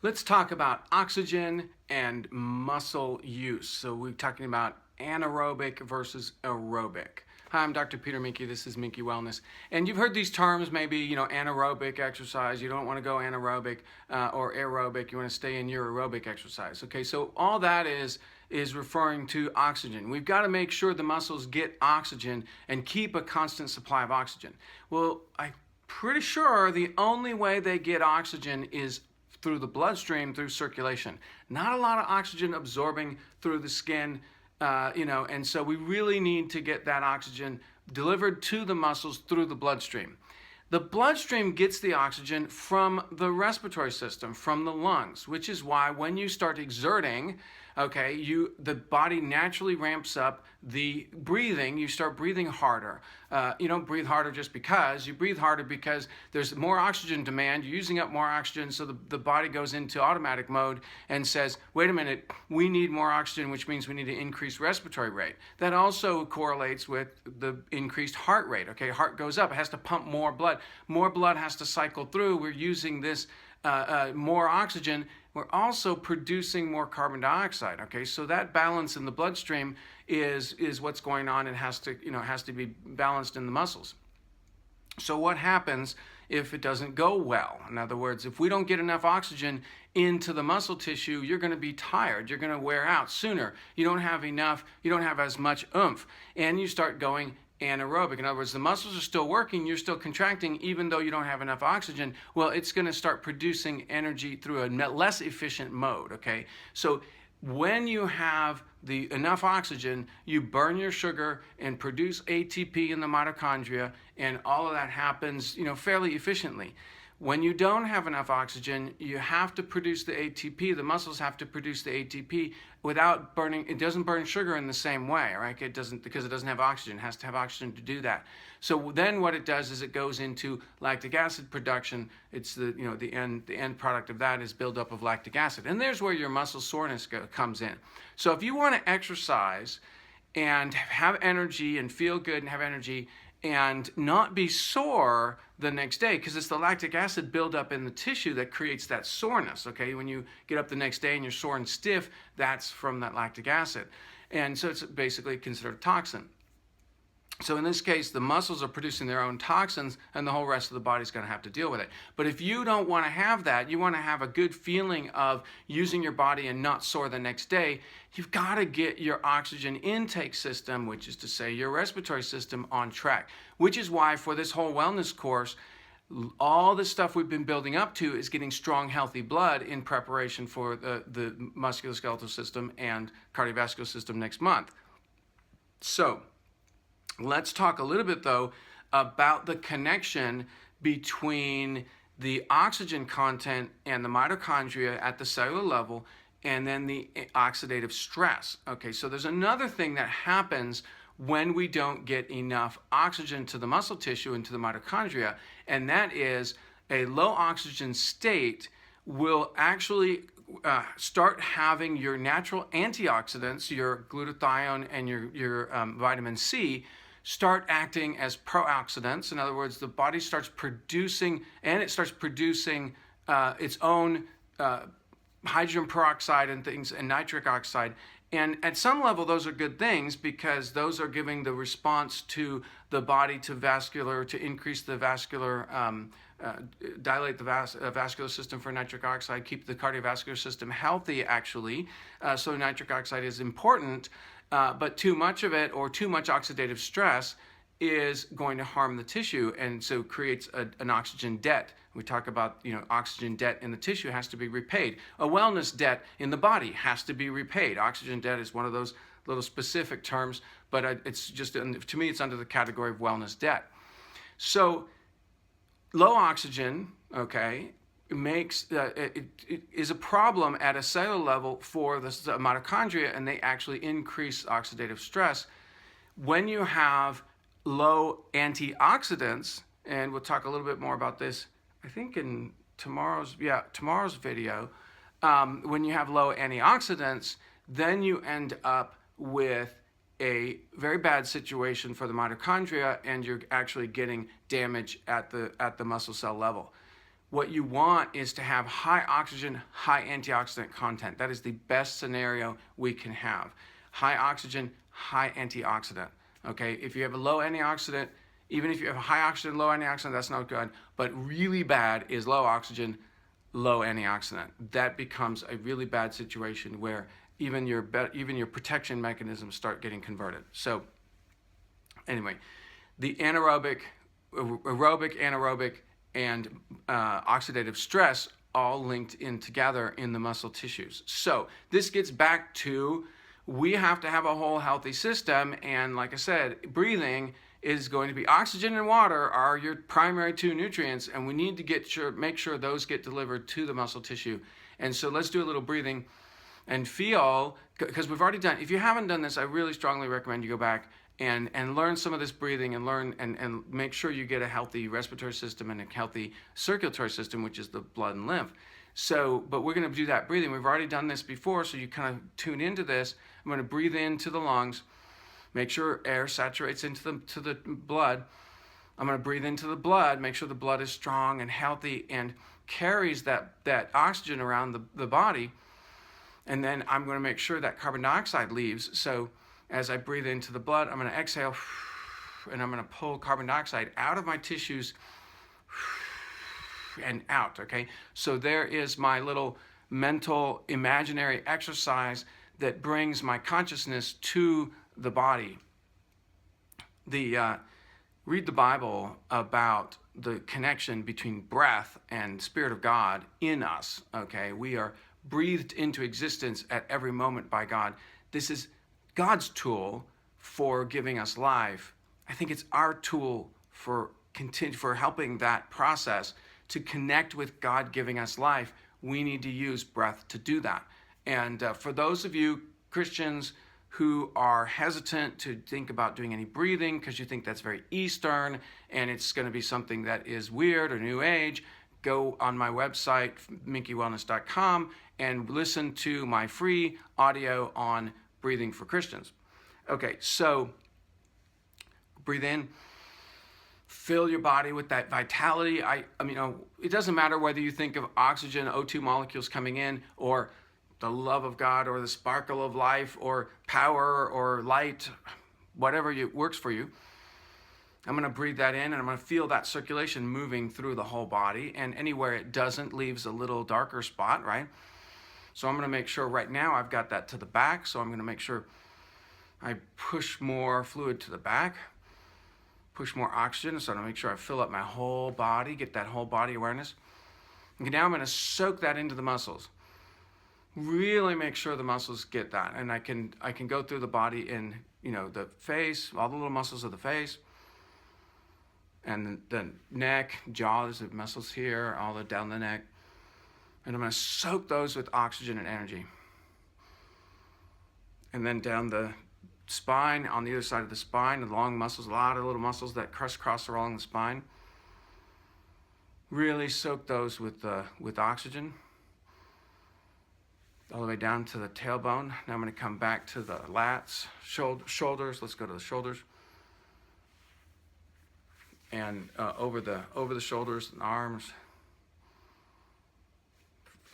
Let's talk about oxygen and muscle use. So we're talking about anaerobic versus aerobic. Hi, I'm Dr. Peter Minke. This is Minke Wellness. And you've heard these terms, maybe, anaerobic exercise. You don't want to go anaerobic or aerobic. You want to stay in your aerobic exercise. Okay, so all that is referring to oxygen. We've got to make sure the muscles get oxygen and keep a constant supply of oxygen. Well, I'm pretty sure the only way they get oxygen is through the bloodstream, through circulation. Not a lot of oxygen absorbing through the skin, and so we really need to get that oxygen delivered to the muscles through the bloodstream. The bloodstream gets the oxygen from the respiratory system, from the lungs, which is why when you start exerting, the body naturally ramps up the breathing. You start breathing harder. You don't breathe harder just because. You breathe harder because there's more oxygen demand. You're using up more oxygen, so the body goes into automatic mode and says, wait a minute, we need more oxygen, which means we need to increase respiratory rate. That also correlates with the increased heart rate. Okay, heart goes up. It has to pump more blood. More blood has to cycle through. We're using this more oxygen. We're also producing more carbon dioxide. Okay, so that balance in the bloodstream is what's going on. It has to be balanced in the muscles. So what happens if it doesn't go well? In other words, if we don't get enough oxygen into the muscle tissue, you're going to be tired. You're going to wear out sooner. You don't have enough. You don't have as much oomph, and you start going anaerobic. In other words, the muscles are still working, you're still contracting even though you don't have enough oxygen. Well, it's going to start producing energy through a less efficient mode, okay? So when you have enough oxygen, you burn your sugar and produce ATP in the mitochondria, and all of that happens, fairly efficiently. When you don't have enough oxygen, you have to produce the ATP. The muscles have to produce the ATP without burning. It doesn't burn sugar in the same way, right? It doesn't, because it doesn't have oxygen. It has to have oxygen to do that. So then what it does is it goes into lactic acid production. It's the end product of that is buildup of lactic acid. And there's where your muscle soreness comes in. So if you want to exercise and have energy and feel good and have energy and not be sore the next day, because it's the lactic acid buildup in the tissue that creates that soreness, okay? When you get up the next day and you're sore and stiff, that's from that lactic acid. And so it's basically considered a toxin. So in this case, the muscles are producing their own toxins, and the whole rest of the body's going to have to deal with it. But if you don't want to have that, you want to have a good feeling of using your body and not sore the next day, you've got to get your oxygen intake system, which is to say your respiratory system, on track. Which is why for this whole wellness course, all the stuff we've been building up to is getting strong, healthy blood in preparation for the musculoskeletal system and cardiovascular system next month. So let's talk a little bit, though, about the connection between the oxygen content and the mitochondria at the cellular level, and then the oxidative stress. Okay, so there's another thing that happens when we don't get enough oxygen to the muscle tissue and to the mitochondria, and that is a low oxygen state will actually start having your natural antioxidants, your glutathione and your vitamin C, start acting as pro-oxidants. In other words, the body starts producing, its own hydrogen peroxide and things, and nitric oxide. And at some level, those are good things because those are giving the response to the body to increase the vascular, dilate the vascular system for nitric oxide, keep the cardiovascular system healthy, actually. So nitric oxide is important. But too much of it or too much oxidative stress is going to harm the tissue, and so creates an oxygen debt. We talk about, oxygen debt in the tissue has to be repaid. A wellness debt in the body has to be repaid. Oxygen debt is one of those little specific terms, but it's just, to me, it's under the category of wellness debt. So low oxygen, okay, it is a problem at a cellular level for the mitochondria, and they actually increase oxidative stress. When you have low antioxidants, and we'll talk a little bit more about this, I think in tomorrow's video, when you have low antioxidants, then you end up with a very bad situation for the mitochondria, and you're actually getting damage at the muscle cell level. what you want is to have high oxygen, high antioxidant content. That is the best scenario we can have. High oxygen, high antioxidant. Okay, if you have a low antioxidant, even if you have a high oxygen, low antioxidant, that's not good. But really bad is low oxygen, low antioxidant. That becomes a really bad situation where even your protection mechanisms start getting converted. So anyway, the aerobic, anaerobic, and oxidative stress all linked in together in the muscle tissues. So this gets back to, we have to have a whole healthy system, and like I said, breathing is going to be, oxygen and water are your primary two nutrients, and we need to make sure those get delivered to the muscle tissue. And so let's do a little breathing and feel, because we've already done, if you haven't done this, I really strongly recommend you go back and learn some of this breathing, and learn and make sure you get a healthy respiratory system and a healthy circulatory system, which is the blood and lymph. So, but we're going to do that breathing. We've already done this before, so you kind of tune into this. I'm going to breathe into the lungs, make sure air saturates into the blood. I'm going to breathe into the blood, make sure the blood is strong and healthy and carries that oxygen around the body. And then I'm going to make sure that carbon dioxide leaves. So as I breathe into the blood, I'm going to exhale, and I'm going to pull carbon dioxide out of my tissues and out, okay? So there is my little mental imaginary exercise that brings my consciousness to the body. Read the Bible about the connection between breath and Spirit of God in us, okay? We are breathed into existence at every moment by God. This is God's tool for giving us life. I think it's our tool for helping that process to connect with God giving us life. We need to use breath to do that. And for those of you Christians who are hesitant to think about doing any breathing because you think that's very Eastern and it's going to be something that is weird or New Age, go on my website, minkewellness.com, and listen to my free audio on breathing for Christians. Okay, so breathe in, fill your body with that vitality. I mean, it doesn't matter whether you think of oxygen, O2 molecules coming in, or the love of God, or the sparkle of life, or power, or light, whatever works for you. I'm going to breathe that in, and I'm going to feel that circulation moving through the whole body, and anywhere it doesn't leaves a little darker spot, right? So I'm going to make sure right now I've got that to the back, so I'm going to make sure I push more fluid to the back, push more oxygen, so I'm going to make sure I fill up my whole body, get that whole body awareness. Okay, now I'm going to soak that into the muscles. Really make sure the muscles get that, and I can go through the body in, the face, all the little muscles of the face, and the neck, jaw, there's the muscles here, all the down the neck. And I'm going to soak those with oxygen and energy. And then down the spine, on the other side of the spine, the long muscles, a lot of little muscles that crisscross along the spine. Really soak those with oxygen. All the way down to the tailbone. Now I'm going to come back to the lats, shoulders. Let's go to the shoulders. And over the shoulders and arms,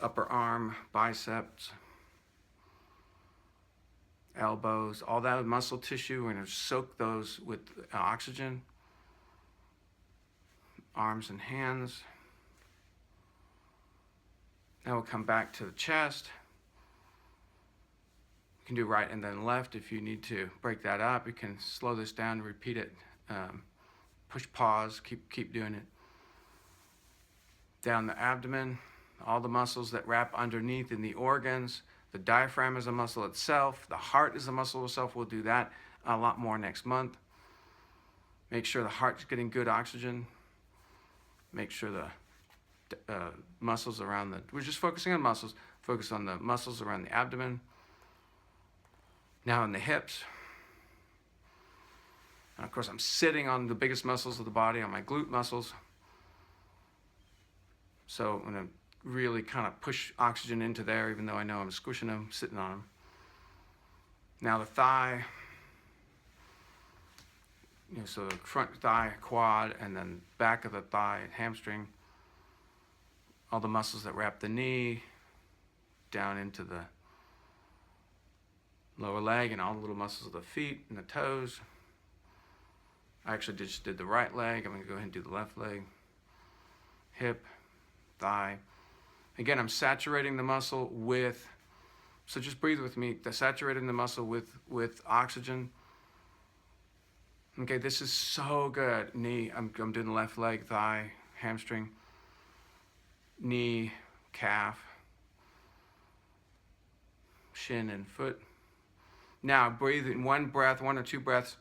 upper arm, biceps, elbows, all that muscle tissue. We're going to soak those with oxygen. Arms and hands. Now we'll come back to the chest. You can do right and then left. If you need to break that up, you can slow this down, repeat it. Push pause, keep doing it. Down the abdomen, all the muscles that wrap underneath in the organs. The diaphragm is a muscle itself. The heart is a muscle itself. We'll do that a lot more next month. Make sure the heart's getting good oxygen. Make sure the muscles around we're just focusing on muscles. Focus on the muscles around the abdomen. Now in the hips. And of course, I'm sitting on the biggest muscles of the body, on my glute muscles. So I'm going to really kind of push oxygen into there, even though I know I'm squishing them, sitting on them. Now the thigh. So the front thigh, quad, and then back of the thigh, hamstring. all the muscles that wrap the knee down into the lower leg and all the little muscles of the feet and the toes. I actually just did the right leg. I'm going to go ahead and do the left leg. Hip, thigh. Again, I'm saturating the muscle with, so just breathe with me, saturating the muscle with oxygen. Okay, this is so good. Knee, I'm doing the left leg, thigh, hamstring, knee, calf, shin and foot. Now breathe in one breath, 1 or 2 breaths.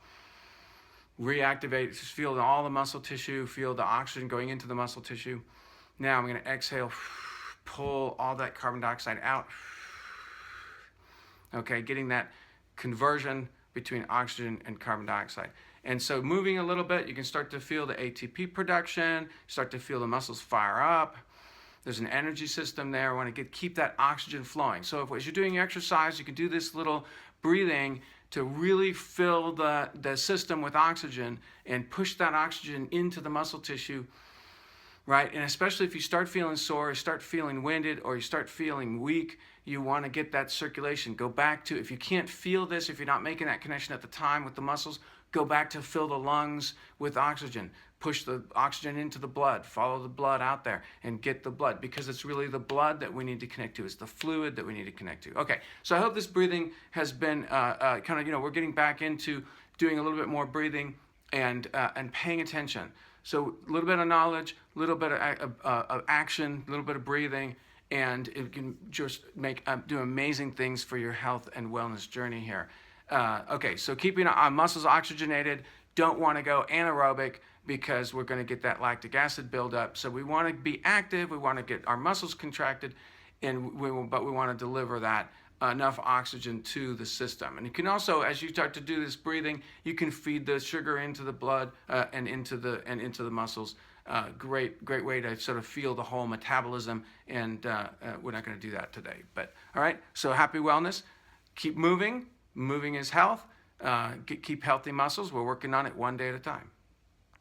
Reactivate, just feel all the muscle tissue, feel the oxygen going into the muscle tissue. Now I'm going to exhale, pull all that carbon dioxide out. Okay, getting that conversion between oxygen and carbon dioxide. And so moving a little bit, you can start to feel the ATP production, start to feel the muscles fire up. There's an energy system there. I want to keep that oxygen flowing. So as you're doing your exercise, you can do this little breathing to really fill the system with oxygen and push that oxygen into the muscle tissue, right? And especially if you start feeling sore, start feeling winded, or you start feeling weak, you want to get that circulation. Go back to, if you can't feel this, if you're not making that connection at the time with the muscles, go back to fill the lungs with oxygen. Push the oxygen into the blood, follow the blood out there and get the blood, because it's really the blood that we need to connect to. It's the fluid that we need to connect to. Okay, so I hope this breathing has been kind of, we're getting back into doing a little bit more breathing and paying attention. So a little bit of knowledge, a little bit of action, a little bit of breathing, and it can just do amazing things for your health and wellness journey here. Okay, so keeping our muscles oxygenated, don't want to go anaerobic because we're going to get that lactic acid buildup. So we want to be active, we want to get our muscles contracted, but we want to deliver that enough oxygen to the system. And you can also, as you start to do this breathing, you can feed the sugar into the blood and into the muscles. Great way to sort of feel the whole metabolism, and we're not going to do that today. But all right, so happy wellness. Keep moving. Moving is health. Keep healthy muscles. We're working on it one day at a time.